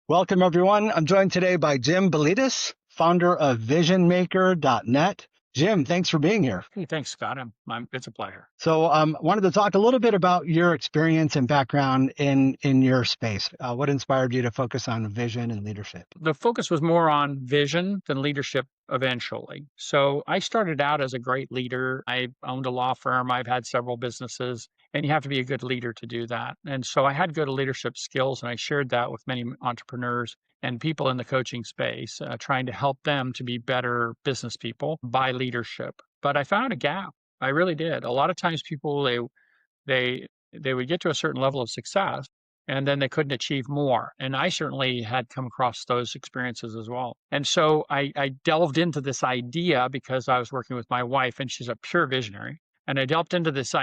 Welcome, everyone. I'm joined today by Jim Belitis, founder of visionmaker.net. Jim, thanks for being here. Hey, thanks, Scott. It's a pleasure. So wanted to talk a little bit about your experience and background in your space. What inspired you to focus on vision and leadership? The focus was more on vision than leadership eventually. So I started out as a great leader. I owned a law firm. I've had several businesses, and you have to be a good leader to do that. And so I had good leadership skills, and I shared that with many entrepreneurs and people in the coaching space, trying to help them to be better business people by leadership. But I found a gap. I really did. A lot of times people they they would get to a certain level of success and then they couldn't achieve more. And I certainly had come across those experiences as well. And so I delved into this idea because I was working with my wife and she's a pure visionary. And I delved into this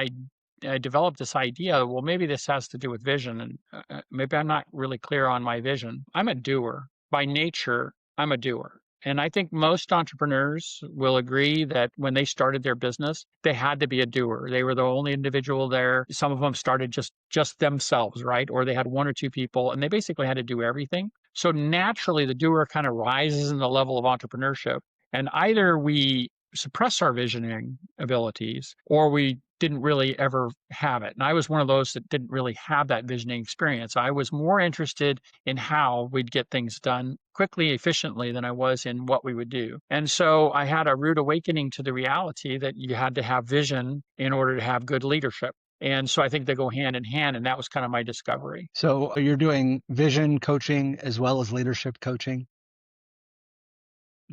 I developed this idea, well, maybe this has to do with vision. And maybe I'm not really clear on my vision. I'm a doer. By nature, I'm a doer. And I think most entrepreneurs will agree that when they started their business, they had to be a doer. They were the only individual there. Some of them started just themselves, right? Or they had one or two people and they basically had to do everything. So naturally, the doer kind of rises in the level of entrepreneurship. And either we suppress our visioning abilities or we didn't really ever have it. And I was one of those that didn't really have that visioning experience. I was more interested in how we'd get things done quickly, efficiently than I was in what we would do. And so I had a rude awakening to the reality that you had to have vision in order to have good leadership. And so I think they go hand in hand. And that was kind of my discovery. So you're doing vision coaching as well as leadership coaching?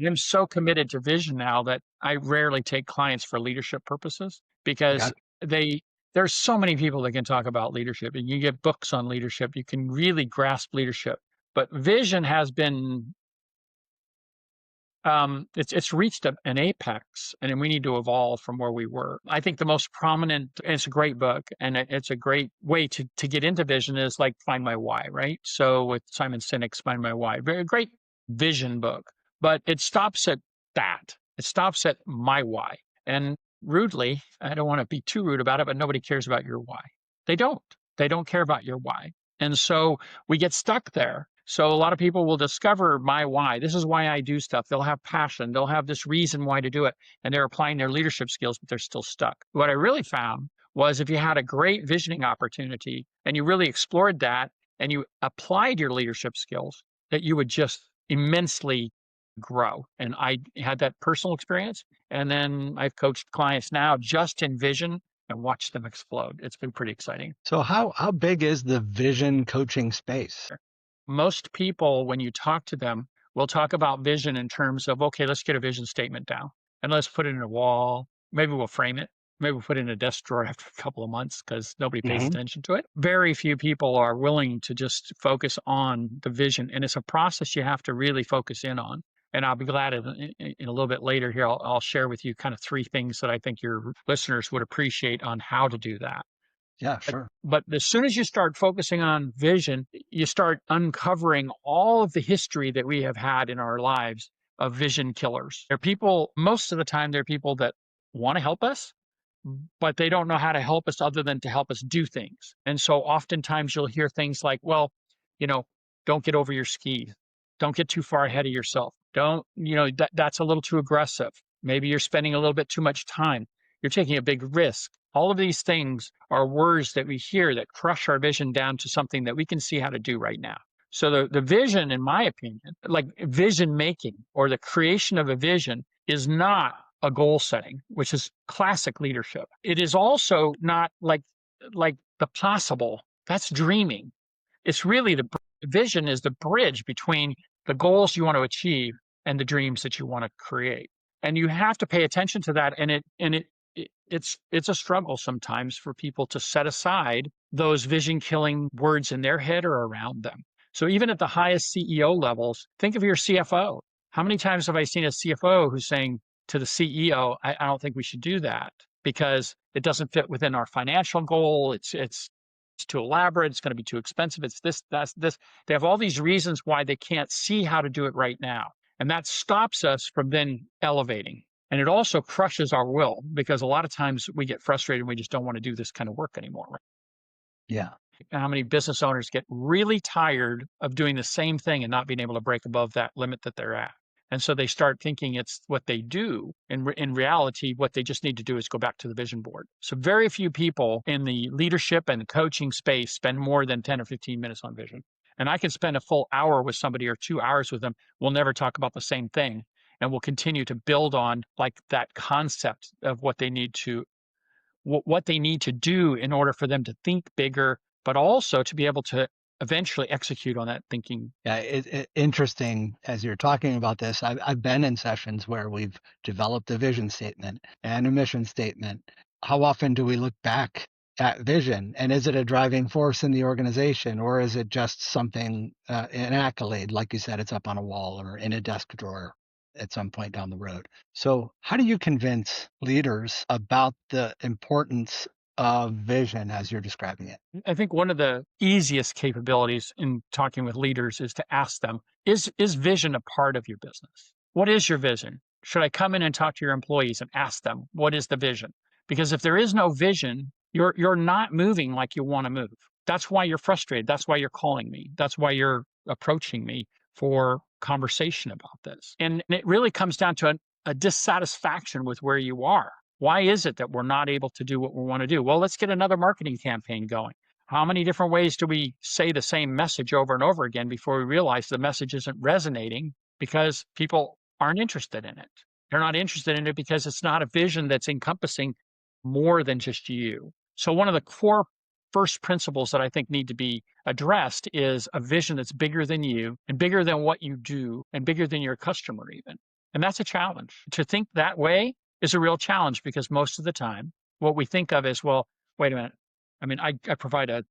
I'm so committed to vision now that I rarely take clients for leadership purposes because Got there's so many people that can talk about leadership and you get books on leadership. You can really grasp leadership. But vision has been it's reached an apex and we need to evolve from where we were. I think the most prominent, and it's a great book and it's a great way to get into vision is like Find My Why, right? So with Simon Sinek's Find My Why, very great vision book, but it stops at that. It stops at my why. And rudely, I don't want to be too rude about it, but nobody cares about your why. They don't. They don't care about your why. And so we get stuck there. So a lot of people will discover my why. This is why I do stuff. They'll have passion. They'll have this reason why to do it. And they're applying their leadership skills, but they're still stuck. What I really found was if you had a great visioning opportunity and you really explored that and you applied your leadership skills, that you would just immensely grow. And I had that personal experience. And then I've coached clients now just in vision and watched them explode. It's been pretty exciting. So how big is the vision coaching space? Most people, when you talk to them, will talk about vision in terms of, okay, let's get a vision statement down and let's put it in a wall. Maybe we'll frame it. Maybe we'll put it in a desk drawer after a couple of months because nobody pays attention to it. Very few people are willing to just focus on the vision. And it's a process you have to really focus in on. And I'll be glad in a little bit later here, I'll share with you kind of three things that I think your listeners would appreciate on how to do that. Yeah, sure. But as soon as you start focusing on vision, you start uncovering all of the history that we have had in our lives of vision killers. They're people, most of the time, they're people that want to help us, but they don't know how to help us other than to help us do things. And so oftentimes you'll hear things like, well, don't get over your skis. Don't get too far ahead of yourself. Don't, that's a little too aggressive. Maybe you're spending a little bit too much time. You're taking a big risk. All of these things are words that we hear that crush our vision down to something that we can see how to do right now. So the vision, in my opinion, like vision making or the creation of a vision is not a goal setting, which is classic leadership. It is also not like the possible. That's dreaming. It's really the vision is the bridge between the goals you want to achieve and the dreams that you want to create. And you have to pay attention to that. And it's a struggle sometimes for people to set aside those vision killing words in their head or around them. So even at the highest CEO levels, think of your CFO. How many times have I seen a CFO who's saying to the CEO, I don't think we should do that because it doesn't fit within our financial goal. It's too elaborate. It's going to be too expensive. It's this, that's this. They have all these reasons why they can't see how to do it right now. And that stops us from then elevating. And it also crushes our will because a lot of times we get frustrated and we just don't want to do this kind of work anymore. Right? Yeah. how many business owners get really tired of doing the same thing and not being able to break above that limit that they're at. And so they start thinking it's what they do. In reality, what they just need to do is go back to the vision board. So very few people in the leadership and coaching space spend more than 10 or 15 minutes on vision. And I can spend a full hour with somebody or 2 hours with them. We'll never talk about the same thing. And we'll continue to build on like that concept of what they need to do in order for them to think bigger, but also to be able to eventually execute on that thinking. Yeah, interesting as you're talking about this. I've been in sessions where we've developed a vision statement and a mission statement. How often do we look back at vision, and is it a driving force in the organization, or is it just something, an accolade, like you said, it's up on a wall or in a desk drawer at some point down the road? So how do you convince leaders about the importance of vision as you're describing it? I think one of the easiest capabilities in talking with leaders is to ask them, is vision a part of your business? What is your vision? Should I come in and talk to your employees and ask them, what is the vision? Because if there is no vision, you're not moving like you want to move. That's why you're frustrated. That's why you're calling me. That's why you're approaching me for conversation about this. And it really comes down to a dissatisfaction with where you are. Why is it that we're not able to do what we want to do? Well, let's get another marketing campaign going. How many different ways do we say the same message over and over again before we realize the message isn't resonating because people aren't interested in it? They're not interested in it because it's not a vision that's encompassing more than just you. So one of the core first principles that I think need to be addressed is a vision that's bigger than you and bigger than what you do and bigger than your customer even. And that's a challenge. To think that way is a real challenge because most of the time what we think of is, well, wait a minute. I mean, I provide a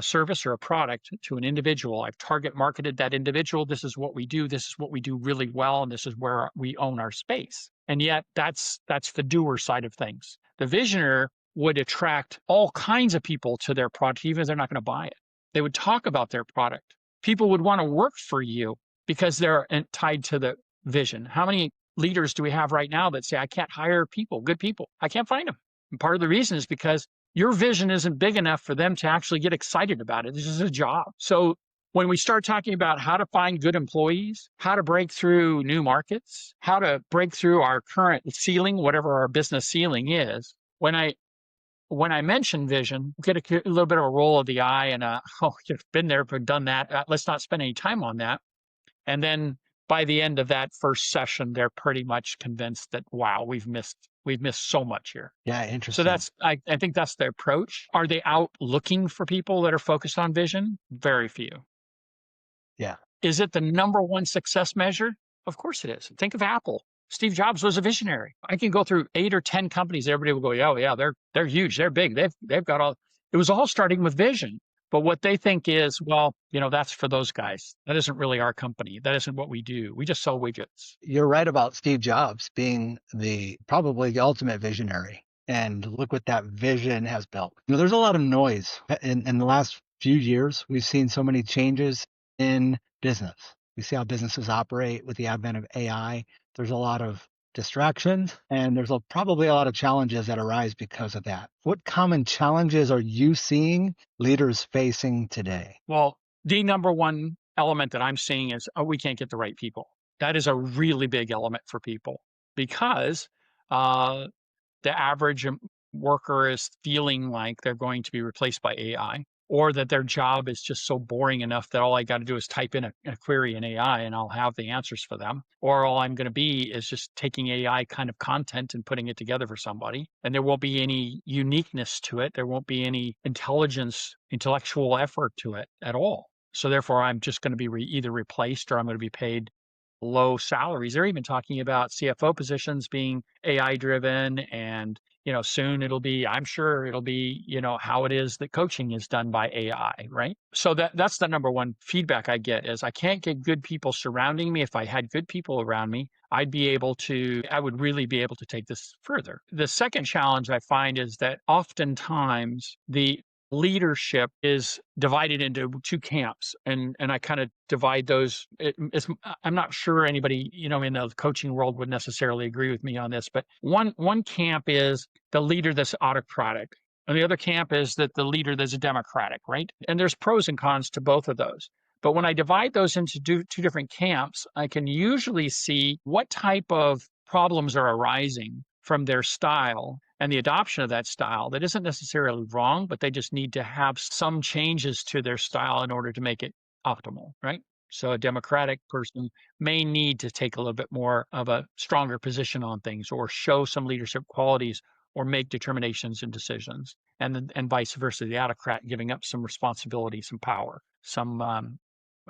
service or a product to an individual. I've target marketed that individual. This is what we do. This is what we do really well. And this is where we own our space. And yet that's the doer side of things. The visioner would attract all kinds of people to their product, even if they're not going to buy it. They would talk about their product. People would want to work for you because they're tied to the vision. How many leaders do we have right now that say, I can't hire people, good people? I can't find them. And part of the reason is because your vision isn't big enough for them to actually get excited about it. This is a job. So when we start talking about how to find good employees, how to break through new markets, how to break through our current ceiling, whatever our business ceiling is, when I mention vision, get a little bit of a roll of the eye and oh, you've been there, but done that. Let's not spend any time on that. And then by the end of that first session, they're pretty much convinced that, wow, we've missed so much here. Yeah, interesting. So I think that's the approach. Are they out looking for people that are focused on vision? Very few. Yeah. Is it the number one success measure? Of course it is. Think of Apple. Steve Jobs was a visionary. I can go through 8 or 10 companies. Everybody will go, yeah, they're huge. They're big. They've got all. It was all starting with vision. But what they think is, well, that's for those guys. That isn't really our company. That isn't what we do. We just sell widgets. You're right about Steve Jobs being probably the ultimate visionary. And look what that vision has built. There's a lot of noise. In the last few years, we've seen so many changes in business. We see how businesses operate with the advent of AI. There's a lot of distractions, and there's probably a lot of challenges that arise because of that. What common challenges are you seeing leaders facing today? Well, the number one element that I'm seeing is, we can't get the right people. That is a really big element for people because the average worker is feeling like they're going to be replaced by AI, or that their job is just so boring enough that all I got to do is type in a query in AI and I'll have the answers for them. Or all I'm going to be is just taking AI kind of content and putting it together for somebody. And there won't be any uniqueness to it. There won't be any intellectual effort to it at all. So therefore, I'm just going to be either replaced or I'm going to be paid low salaries. They're even talking about CFO positions being AI driven, and soon I'm sure it'll be, how it is that coaching is done by AI, right? So that's the number one feedback I get is I can't get good people surrounding me. If I had good people around me, I would really be able to take this further. The second challenge I find is that oftentimes the leadership is divided into 2 camps, and I kind of divide those. I'm not sure anybody in the coaching world would necessarily agree with me on this, but one camp is the leader that's autocratic. And the other camp is that the leader that's a democratic, right? And there's pros and cons to both of those. But when I divide those into two different camps, I can usually see what type of problems are arising from their style and the adoption of that style that isn't necessarily wrong, but they just need to have some changes to their style in order to make it optimal, right? So a democratic person may need to take a little bit more of a stronger position on things or show some leadership qualities or make determinations and decisions. And vice versa, the autocrat giving up some responsibility, some power, some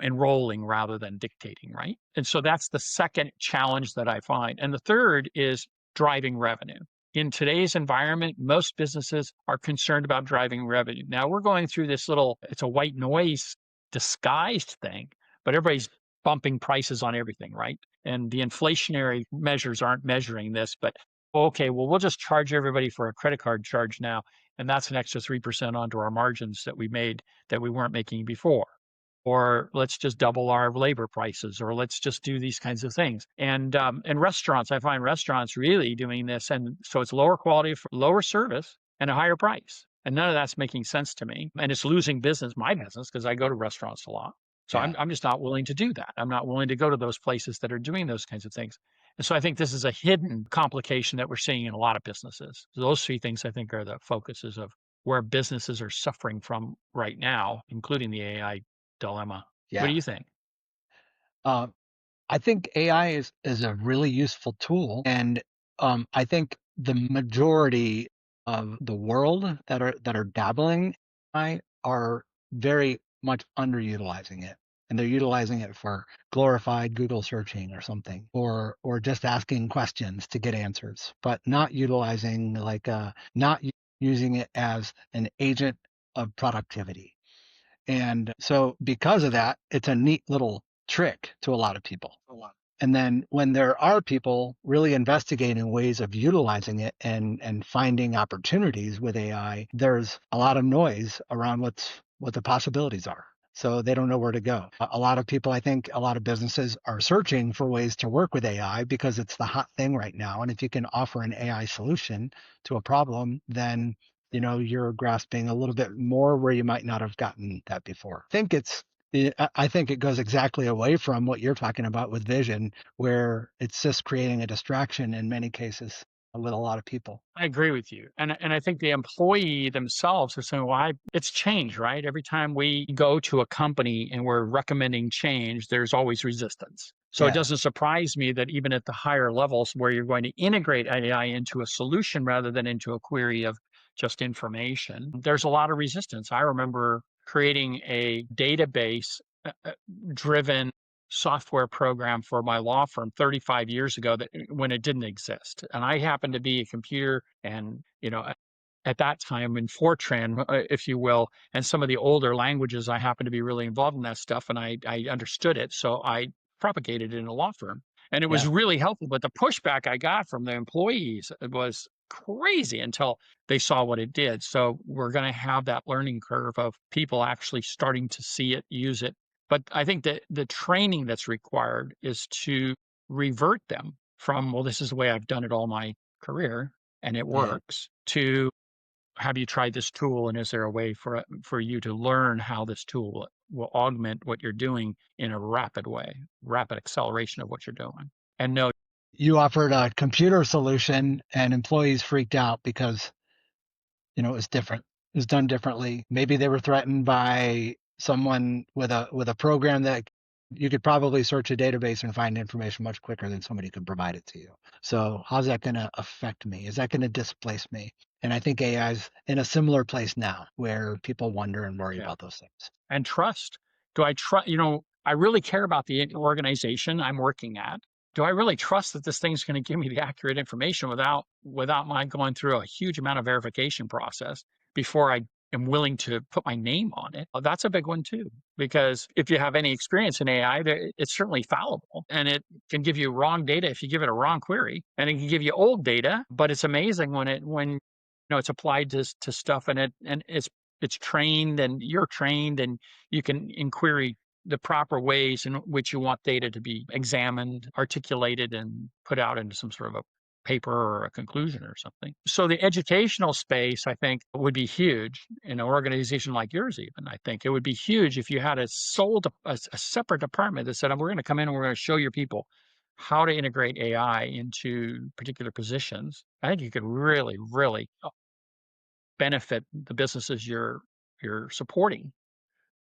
enrolling rather than dictating, right? And so that's the second challenge that I find. And the third is driving revenue. In today's environment, most businesses are concerned about driving revenue. Now we're going through this little, it's a white noise disguised thing, but everybody's bumping prices on everything, right? And the inflationary measures aren't measuring this, but okay, well, we'll just charge everybody for a credit card charge now. And that's an extra 3% onto our margins that we made that we weren't making before. Or let's just double our labor prices, or let's just do these kinds of things. And restaurants, I find restaurants really doing this, and so it's lower quality, lower service, and a higher price. And none of that's making sense to me, and it's losing business, my business, because I go to restaurants a lot. So Yeah. I'm just not willing to do that. I'm not willing to go to those places that are doing those kinds of things. And so I think this is a hidden complication that we're seeing in a lot of businesses. So those three things I think are the focuses of where businesses are suffering from right now, including the AI dilemma. What do Yeah. you think? Um, I think AI is a really useful tool, and I think the majority of the world that are dabbling in AI are very much underutilizing it, and they're utilizing it for glorified Google searching or something, or just asking questions to get answers, but not utilizing not using it as an agent of productivity. And so because of that, it's a neat little trick to a lot of people. And then when there are people really investigating ways of utilizing it and finding opportunities with AI, there's a lot of noise around what the possibilities are. So they don't know where to go. A lot of people, I think a lot of businesses are searching for ways to work with AI because it's the hot thing right now. And if you can offer an AI solution to a problem, then you're grasping a little bit more where you might not have gotten that before. I think it goes exactly away from what you're talking about with vision, where it's just creating a distraction in many cases with a lot of people. I agree with you. And I think the employee themselves are saying, well, it's change, right? Every time we go to a company and we're recommending change, there's always resistance. So it Yeah, doesn't surprise me that even at the higher levels where you're going to integrate AI into a solution rather than into a query of just information, there's a lot of resistance. I remember creating a database driven software program for my law firm 35 years ago that when it didn't exist. And I happened to be a computer and, at that time in Fortran, if you will, and some of the older languages, I happened to be really involved in that stuff and I understood it. So I propagated it in a law firm and it was yeah, really helpful. But the pushback I got from the employees was crazy until they saw what it did. So we're going to have that learning curve of people actually starting to see it, use it. But I think that the training that's required is to revert them from, well, this is the way I've done it all my career and it yeah. works, to have you tried this tool and is there a way for you to learn how this tool will augment what you're doing in a rapid way, rapid acceleration of what you're doing. And no, You offered a computer solution and employees freaked out because it was different. It was done differently. Maybe they were threatened by someone with a program that you could probably search a database and find information much quicker than somebody could provide it to you. So how's that going to affect me? Is that going to displace me? And I think AI is in a similar place now where people wonder and worry yeah. about those things. And trust. Do I trust, I really care about the organization I'm working at. Do I really trust that this thing's going to give me the accurate information without my going through a huge amount of verification process before I am willing to put my name on it? That's a big one too, because if you have any experience in AI, it's certainly fallible and it can give you wrong data if you give it a wrong query, and it can give you old data. But it's amazing when it's applied to stuff and it's trained and you're trained and you can inquiry the proper ways in which you want data to be examined, articulated, and put out into some sort of a paper or a conclusion or something. So the educational space, I think, would be huge in an organization like yours. Even I think it would be huge if you had a separate department that said, "We're going to come in and we're going to show your people how to integrate AI into particular positions." I think you could really, really benefit the businesses you're supporting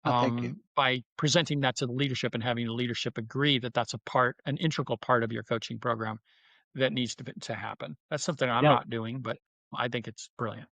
Thank you. by presenting that to the leadership and having the leadership agree that that's an integral part of your coaching program that needs to happen. That's something I'm Yeah. not doing, but I think it's brilliant.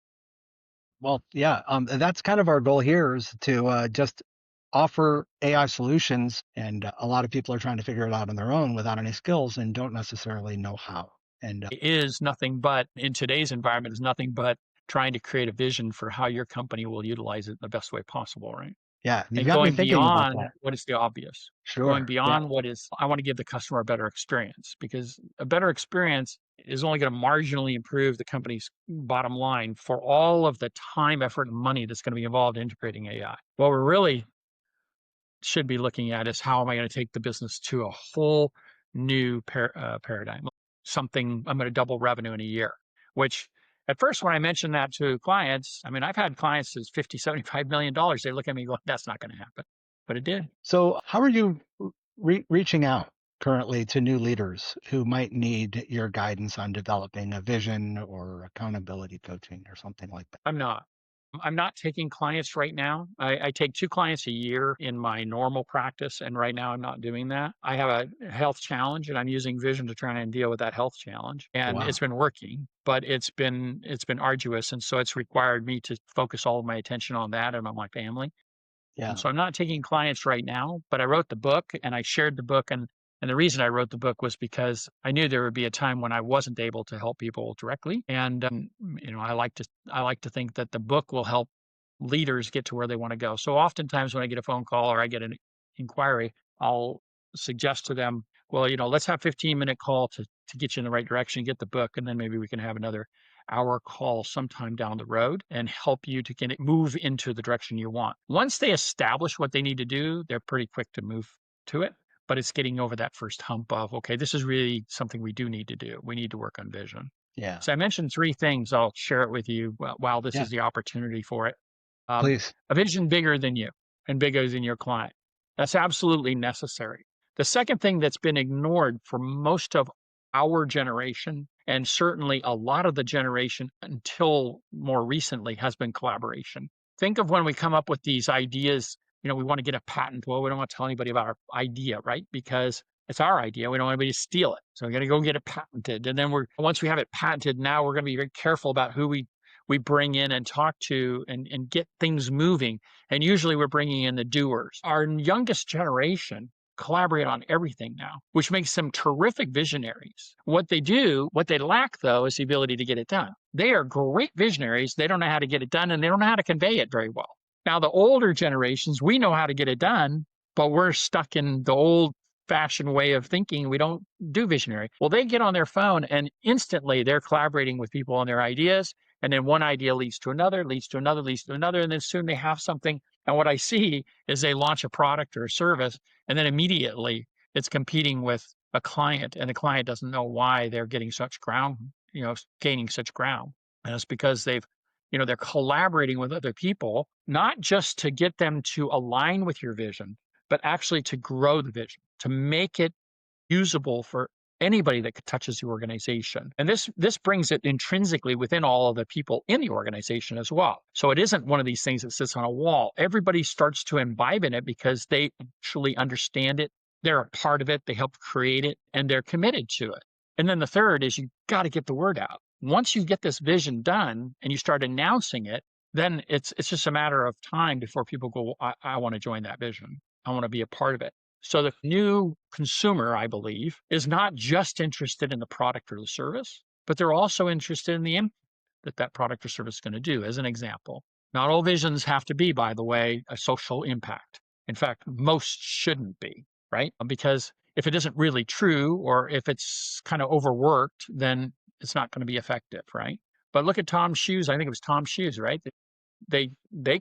Well, yeah. And that's kind of our goal here is to just offer AI solutions. And a lot of people are trying to figure it out on their own without any skills and don't necessarily know how. And It is nothing but, in today's environment, is nothing but trying to create a vision for how your company will utilize it in the best way possible, right? yeah, you've And got me going thinking about beyond that. what is the obvious, going Sure. Yeah. beyond what is, I want to give the customer a better experience, because a better experience is only going to marginally improve the company's bottom line for all of the time, effort, and money that's going to be involved in integrating AI. What we're really should be looking at is how am I going to take the business to a whole new paradigm? Something I'm going to double revenue in a year, which at first, when I mentioned that to clients, I mean, I've had clients that's 50, $75 million. They look at me going, that's not going to happen. But it did. So, how are you reaching out currently to new leaders who might need your guidance on developing a vision or accountability coaching or something like that? I'm not. I'm not taking clients right now. I take 2 clients a year in my normal practice, and right now I'm not doing that. I have a health challenge, and I'm using vision to try and deal with that health challenge, and Wow. it's been working, but it's been arduous, and so it's required me to focus all of my attention on that and on my family. And Yeah. so I'm not taking clients right now, but I wrote the book and I shared the book. And the reason I wrote the book was because I knew there would be a time when I wasn't able to help people directly. And, I like to think that the book will help leaders get to where they want to go. So oftentimes when I get a phone call or I get an inquiry, I'll suggest to them, well, let's have 15-minute call to get you in the right direction, get the book, and then maybe we can have another hour call sometime down the road and help you to get it move into the direction you want. Once they establish what they need to do, they're pretty quick to move to it. But it's getting over that first hump of, okay, this is really something we do need to do. We need to work on vision. Yeah. So I mentioned 3 things. I'll share it with you while this Yeah. is the opportunity for it. Um, Please. a vision bigger than you and bigger than your client. That's absolutely necessary. The second thing that's been ignored for most of our generation, and certainly a lot of the generation until more recently, has been collaboration. Think of when we come up with these ideas, we want to get a patent. Well, we don't want to tell anybody about our idea, right? Because it's our idea. We don't want anybody to steal it. So we're going to go get it patented. And then once we have it patented, now we're going to be very careful about who we bring in and talk to and get things moving. And usually we're bringing in the doers. Our youngest generation collaborate on everything now, which makes them terrific visionaries. What they lack though, is the ability to get it done. They are great visionaries. They don't know how to get it done and they don't know how to convey it very well. Now, the older generations, we know how to get it done, but we're stuck in the old fashioned way of thinking. We don't do visionary. Well, they get on their phone and instantly they're collaborating with people on their ideas. And then one idea leads to another, leads to another, leads to another. And then soon they have something. And what I see is they launch a product or a service, and then immediately it's competing with a client, and the client doesn't know why they're getting such ground, gaining such ground. And it's because they're collaborating with other people, not just to get them to align with your vision, but actually to grow the vision, to make it usable for anybody that touches the organization. And this brings it intrinsically within all of the people in the organization as well. So it isn't one of these things that sits on a wall. Everybody starts to imbibe in it because they actually understand it. They're a part of it. They help create it and they're committed to it. And then the third is you got to get the word out. Once you get this vision done and you start announcing it, then it's just a matter of time before people go, I want to join that vision. I want to be a part of it. So the new consumer, I believe, is not just interested in the product or the service, but they're also interested in the impact that product or service is going to do. As an example, not all visions have to be, by the way, a social impact. In fact, most shouldn't be, right? Because if it isn't really true or if it's kind of overworked, then it's not going to be effective, right? But look at Tom's Shoes. I think it was Tom's Shoes, right? They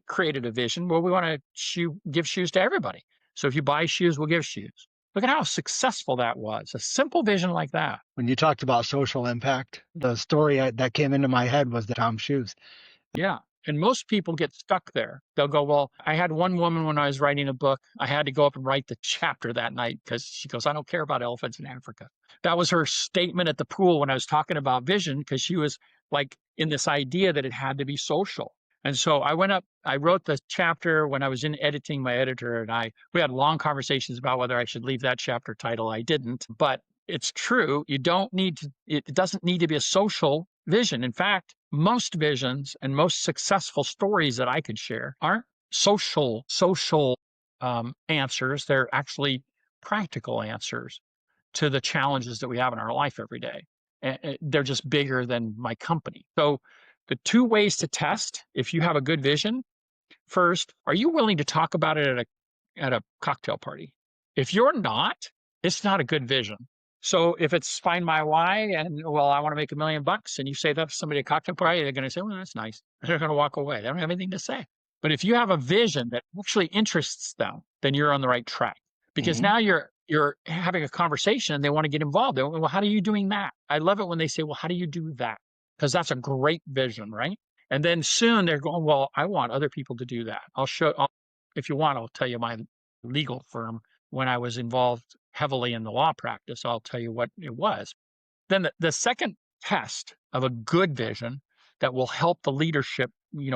created a vision. Well, we want to give shoes to everybody. So if you buy shoes, we'll give shoes. Look at how successful that was. A simple vision like that. When you talked about social impact, the story that came into my head was the Tom Shoes. Yeah. And most people get stuck there. They'll go, well, I had one woman when I was writing a book, I had to go up and write the chapter that night because she goes, I don't care about elephants in Africa. That was her statement at the pool when I was talking about vision, because she was like in this idea that it had to be social. And so I went up, I wrote the chapter when I was in editing. My editor and we had long conversations about whether I should leave that chapter title. I didn't, but it's true. You don't need to, it doesn't need to be a social vision. In fact, most visions and most successful stories that I could share aren't social answers. They're actually practical answers to the challenges that we have in our life every day. And they're just bigger than my company. So the two ways to test if you have a good vision: first, are you willing to talk about it at a cocktail party? If you're not, it's not a good vision. So if it's find my why and, well, I want to make $1 million, and you say that to somebody at a cocktail party, they're going to say, well, that's nice. They're going to walk away. They don't have anything to say. But if you have a vision that actually interests them, then you're on the right track, because Mm-hmm. now you're having a conversation and they want to get involved. They're, well, how are you doing that? I love it when they say, well, how do you do that? Because that's a great vision, right? And then soon they're going, well, I want other people to do that. If you want, I'll tell you my legal firm when I was involved heavily in the law practice. I'll tell you what it was. Then the second test of a good vision that will help the leadership,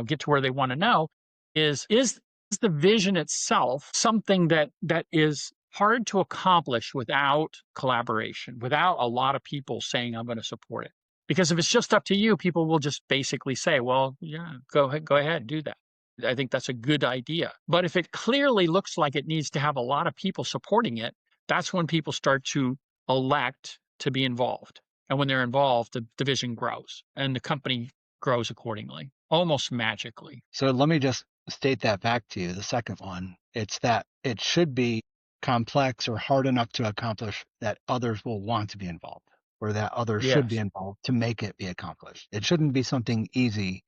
get to where they want to know is the vision itself something that is hard to accomplish without collaboration, without a lot of people saying, I'm going to support it. Because if it's just up to you, people will just basically say, well, yeah, go ahead, do that. I think that's a good idea. But if it clearly looks like it needs to have a lot of people supporting it, that's when people start to elect to be involved. And when they're involved, the division grows and the company grows accordingly, almost magically. So let me just state that back to you. The second one, it's that it should be complex or hard enough to accomplish that others will want to be involved, or that others should be Yes. involved to make it be accomplished. It shouldn't be something easy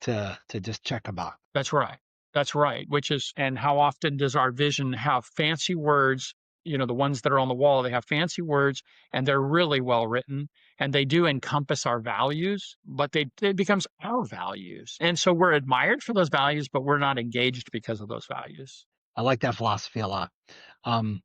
to just check a box. That's right. That's right. And how often does our vision have fancy words? The ones that are on the wall, they have fancy words and they're really well written and they do encompass our values, but it becomes our values. And so we're admired for those values, but we're not engaged because of those values. I like that philosophy a lot. Um,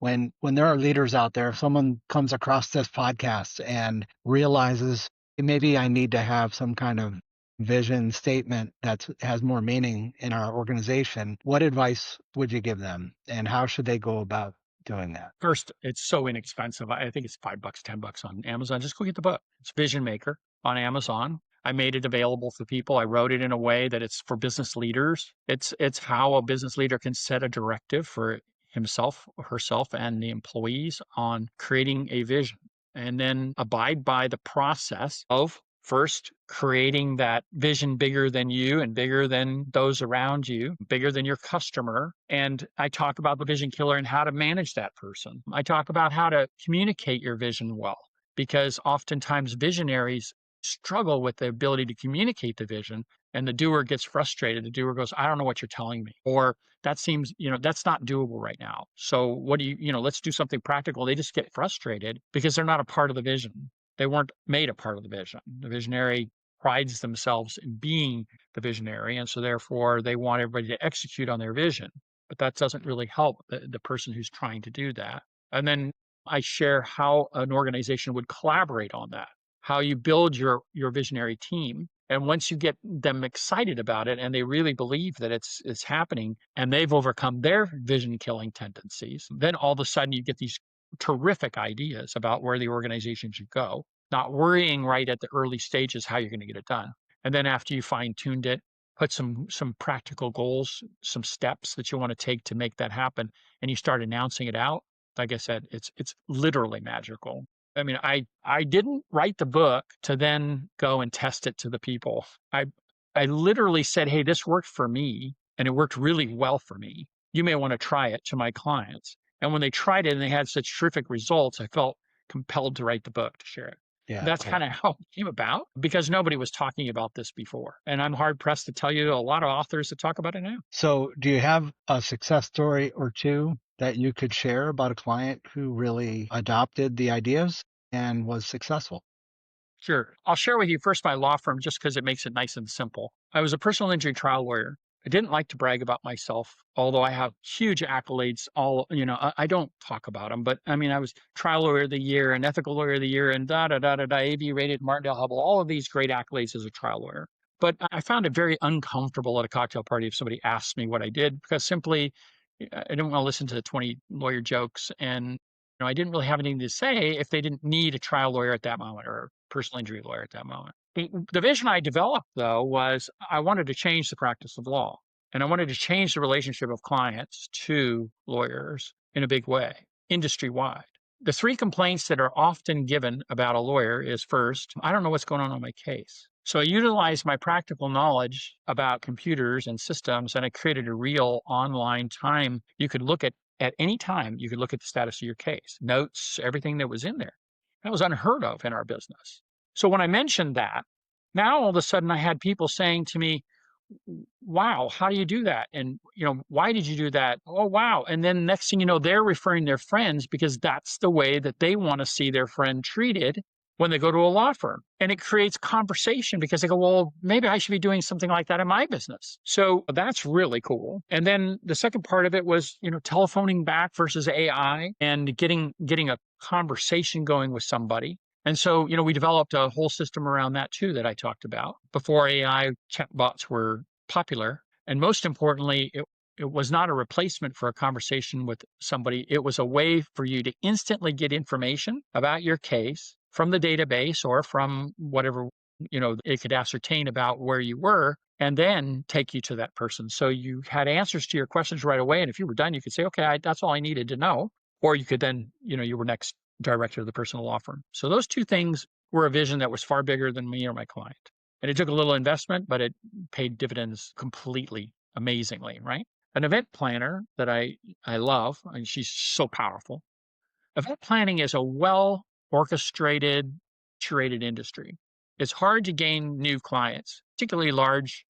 when there are leaders out there, if someone comes across this podcast and realizes maybe I need to have some kind of vision statement that has more meaning in our organization, what advice would you give them, and how should they go about doing that? First, it's so inexpensive. I think it's $5, $10 on Amazon. Just go get the book. It's Vision Maker on Amazon. I made it available for people. I wrote it in a way that it's for business leaders. It's how a business leader can set a directive for himself, herself, and the employees on creating a vision, and then abide by the process of first creating that vision bigger than you and bigger than those around you, bigger than your customer. And I talk about the vision killer and how to manage that person. I talk about how to communicate your vision well, because oftentimes visionaries struggle with the ability to communicate the vision, and the doer gets frustrated. The doer goes, I don't know what you're telling me. Or that seems, that's not doable right now. So what do let's do something practical. They just get frustrated because they're not a part of the vision. They weren't made a part of the vision. The visionary prides themselves in being the visionary, and so therefore they want everybody to execute on their vision. But that doesn't really help the person who's trying to do that. And then I share how an organization would collaborate on that, how you build your visionary team. And once you get them excited about it and they really believe that it's happening and they've overcome their vision killing tendencies, then all of a sudden you get these terrific ideas about where the organization should go, not worrying right at the early stages how you're going to get it done. And then after you fine tuned it, put some practical goals, some steps that you want to take to make that happen, and you start announcing it out. Like I said, it's literally magical. I mean, I didn't write the book to then go and test it to the people. I literally said, hey, this worked for me and it worked really well for me. You may want to try it, to my clients. And when they tried it and they had such terrific results, I felt compelled to write the book to share it. Yeah, That's cool. kind of how it came about, because nobody was talking about this before. And I'm hard pressed to tell you a lot of authors that talk about it now. So do you have a success story or two that you could share about a client who really adopted the ideas and was successful? Sure. I'll share with you first my law firm just because it makes it nice and simple. I was a personal injury trial lawyer. I didn't like to brag about myself, although I have huge accolades. I don't talk about them, but I mean, I was trial lawyer of the year and ethical lawyer of the year and da da da da da, AB rated, Martindale Hubble, all of these great accolades as a trial lawyer. But I found it very uncomfortable at a cocktail party if somebody asked me what I did because simply I didn't want to listen to the 20 lawyer jokes and I didn't really have anything to say if they didn't need a trial lawyer at that moment or a personal injury lawyer at that moment. The vision I developed, though, was I wanted to change the practice of law and I wanted to change the relationship of clients to lawyers in a big way, industry wide. The three complaints that are often given about a lawyer is first, I don't know what's going on my case. So I utilized my practical knowledge about computers and systems, and I created a real online time you could look at any time. You could look at the status of your case, notes, everything that was in there. That was unheard of in our business. So when I mentioned that, now all of a sudden I had people saying to me, wow, how do you do that? And, why did you do that? Oh, wow. And then next thing you know, they're referring their friends because that's the way that they want to see their friend treated when they go to a law firm. And it creates conversation because they go, well, maybe I should be doing something like that in my business. So that's really cool. And then the second part of it was, telephoning back versus AI and getting a conversation going with somebody. And so, we developed a whole system around that too that I talked about before AI chatbots were popular. And most importantly, it was not a replacement for a conversation with somebody. It was a way for you to instantly get information about your case from the database or from whatever, it could ascertain about where you were and then take you to that person. So you had answers to your questions right away. And if you were done, you could say, okay, that's all I needed to know. Or you could then, you were next director of the personal law firm. So those two things were a vision that was far bigger than me or my client. And it took a little investment, but it paid dividends completely amazingly, right? An event planner that I love, and she's so powerful. Event planning is a well orchestrated, curated industry. It's hard to gain new clients, particularly large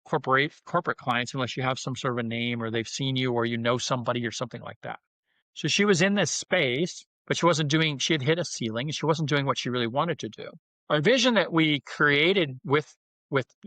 corporate clients, unless you have some sort of a name or they've seen you or you know somebody or something like that. So she was in this space, but she had hit a ceiling and she wasn't doing what she really wanted to do. Our vision that we created with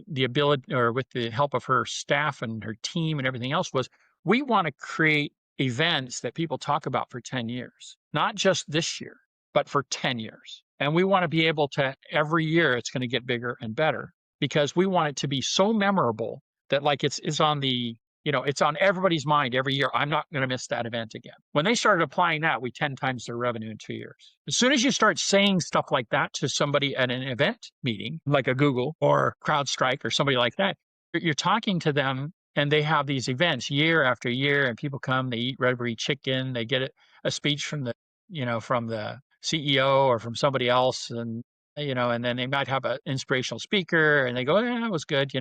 the ability or with the help of her staff and her team and everything else was we want to create events that people talk about for 10 years, not just this year, but for 10 years. And we want to be able to every year it's going to get bigger and better because we want it to be so memorable that like it's on it's on everybody's mind every year. I'm not going to miss that event again. When they started applying that, we 10 times their revenue in 2 years. As soon as you start saying stuff like that to somebody at an event meeting, like a Google or CrowdStrike or somebody like that, you're talking to them and they have these events year after year and people come, they eat rubbery chicken, they get a speech from the CEO or from somebody else and then they might have an inspirational speaker and they go, yeah, that was good,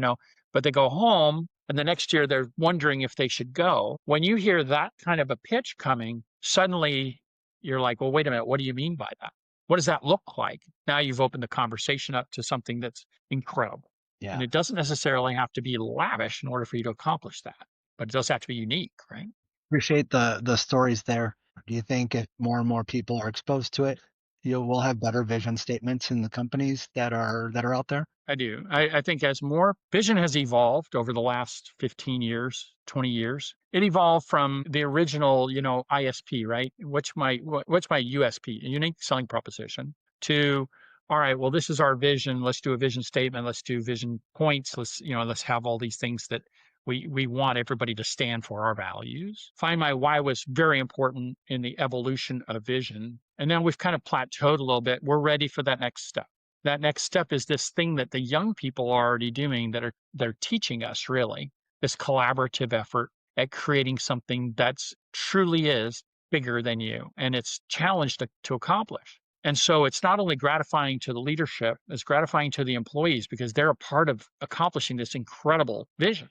but they go home and the next year they're wondering if they should go. When you hear that kind of a pitch coming, suddenly you're like, well, wait a minute, what do you mean by that? What does that look like? Now you've opened the conversation up to something that's incredible. Yeah. And it doesn't necessarily have to be lavish in order for you to accomplish that, but it does have to be unique, right? Appreciate the stories there. Do you think if more and more people are exposed to it, you will have better vision statements in the companies that are out there? I do. I think as more vision has evolved over the last 15 years, 20 years, it evolved from the original, ISP, right? What's my USP, a unique selling proposition, to, all right, well, this is our vision. Let's do a vision statement. Let's do vision points. Let's have all these things that we want everybody to stand for our values. Find my why was very important in the evolution of vision. And then we've kind of plateaued a little bit. We're ready for that next step. That next step is this thing that the young people are already doing they're teaching us really this collaborative effort at creating something that's truly is bigger than you and it's challenged to accomplish. And so it's not only gratifying to the leadership, it's gratifying to the employees because they're a part of accomplishing this incredible vision.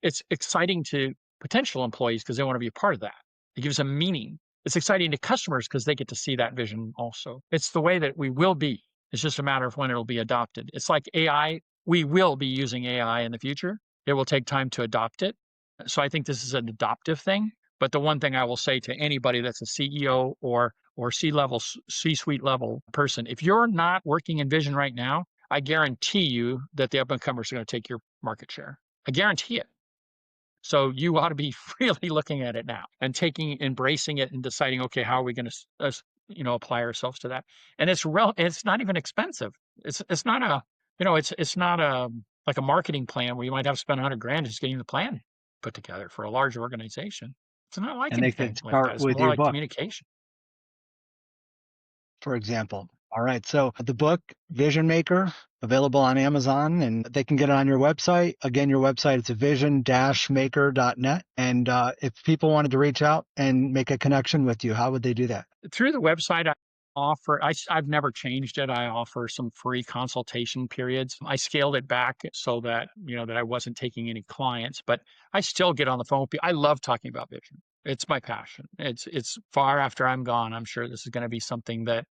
It's exciting to potential employees because they want to be a part of that. It gives them meaning. It's exciting to customers because they get to see that vision also. It's the way that we will be. It's just a matter of when it'll be adopted. It's like AI. We will be using AI in the future. It will take time to adopt it. So I think this is an adoptive thing. But the one thing I will say to anybody that's a CEO or C-level, C-suite level person, if you're not working in vision right now, I guarantee you that the up-and-comers are going to take your market share. I guarantee it. So you ought to be really looking at it now and embracing it and deciding, okay, how are we going to, apply ourselves to that? And it's not even expensive. It's not a, it's not a, like a marketing plan where you might have to spend 100 grand just getting the plan put together for a large organization. It's not like And they could anything like that. start It's with more your like book, communication. for example. All right. So the book, Vision Maker, available on Amazon, and they can get it on your website. Again, your website is vision-maker.net. And if people wanted to reach out and make a connection with you, how would they do that? Through the website, I've nepe changed it. I offer some free consultation periods. I scaled it back so that, that I wasn't taking any clients, but I still get on the phone with people. I love talking about vision. It's my passion. It's far after I'm gone. I'm sure this is going to be something that,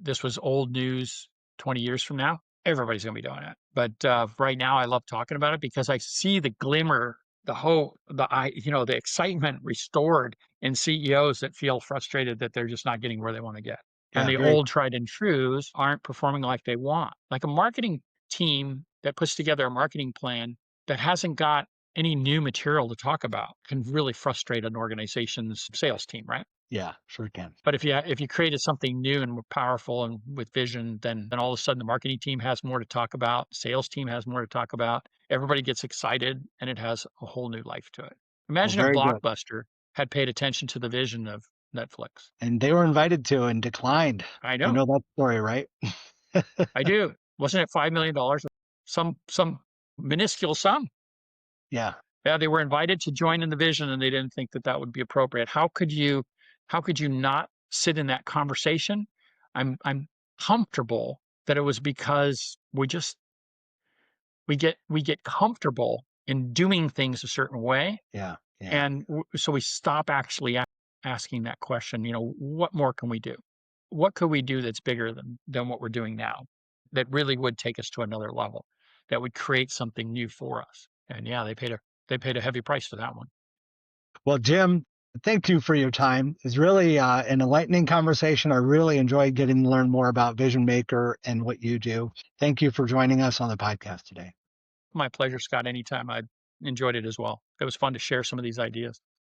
this was old news 20 years from now. Everybody's going to be doing it. But right now, I love talking about it because I see the glimmer, the hope, the excitement restored in CEOs that feel frustrated that they're just not getting where they want to get. And Yeah, the very. old tried and trues aren't performing like they want. Like a marketing team that puts together a marketing plan that hasn't got any new material to talk about can really frustrate an organization's sales team, right? Yeah, sure can. But if you created something new and more powerful and with vision, then all of a sudden the marketing team has more to talk about, sales team has more to talk about. Everybody gets excited and it has a whole new life to it. Well, Imagine if very good. Blockbuster had paid attention to the vision of Netflix. And they were invited to and declined. I You know, know that story, right? I do. Wasn't it $5 million? Some minuscule sum. Yeah. Yeah, they were invited to join in the vision and they didn't think that that would be appropriate. How could you not sit in that conversation? I'm comfortable that it was because we get comfortable in doing things a certain way, Yeah. Yeah. and so we stop actually asking that question. What more can we do? What could we do that's bigger than what we're doing now? That really would take us to another level. That would create something new for us. And yeah, they paid a heavy price for that one. Well, Jim, thank you for your time. It's really an enlightening conversation. I really enjoyed getting to learn more about Vision Maker and what you do. Thank you for joining us on the podcast today. My pleasure, Scott. Anytime. I enjoyed it as well. It was fun to share some of these ideas.